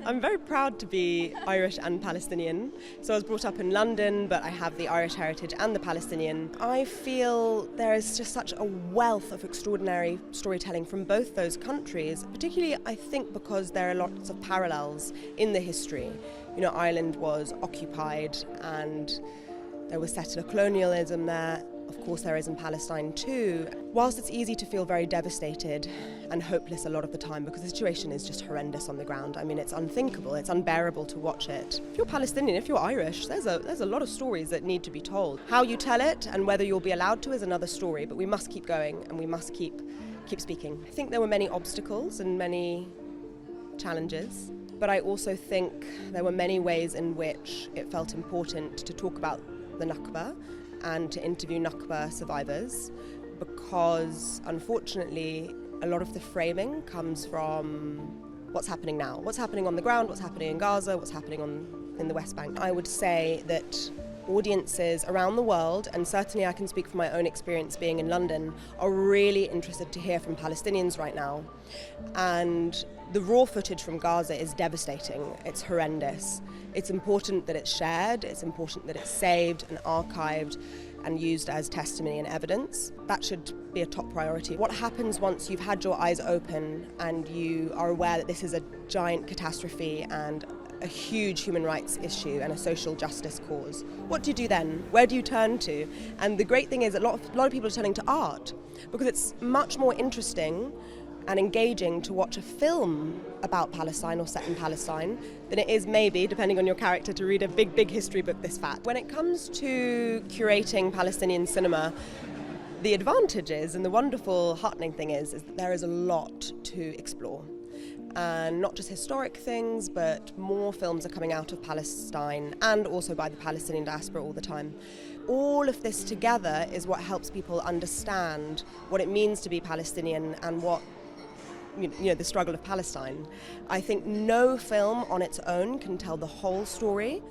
I'm very proud to be Irish and Palestinian. So I was brought up in London, but I have the Irish heritage and the Palestinian. I feel there is just such a wealth of extraordinary storytelling from both those countries, particularly I think because there are lots of parallels in the history. You know, Ireland was occupied and there was settler colonialism there. Of course there is in Palestine too. Whilst it's easy to feel very devastated and hopeless a lot of the time because the situation is just horrendous on the ground. I mean, it's unthinkable, it's unbearable to watch it. If you're Palestinian, if you're Irish, there's a lot of stories that need to be told. How you tell it and whether you'll be allowed to is another story, but we must keep going and we must keep speaking. I think there were many obstacles and many challenges, but I also think there were many ways in which it felt important to talk about the Nakba and to interview Nakba survivors, because unfortunately a lot of the framing comes from what's happening now, what's happening on the ground, what's happening in Gaza, what's happening in the West Bank. I would say that audiences around the world, and certainly I can speak from my own experience being in London, are really interested to hear from Palestinians right now. And the raw footage from Gaza is devastating, it's horrendous. It's important that it's shared, it's important that it's saved and archived and used as testimony and evidence. That should be a top priority. What happens once you've had your eyes open and you are aware that this is a giant catastrophe and a huge human rights issue and a social justice cause? What do you do then? Where do you turn to? And the great thing is a lot of people are turning to art because it's much more interesting and engaging to watch a film about Palestine or set in Palestine than it is maybe, depending on your character, to read a big history book this fat. When it comes to curating Palestinian cinema, the advantages and the wonderful, heartening thing is that there is a lot to explore. And not just historic things, but more films are coming out of Palestine and also by the Palestinian diaspora all the time. All of this together is what helps people understand what it means to be Palestinian and what the struggle of Palestine. I think no film on its own can tell the whole story.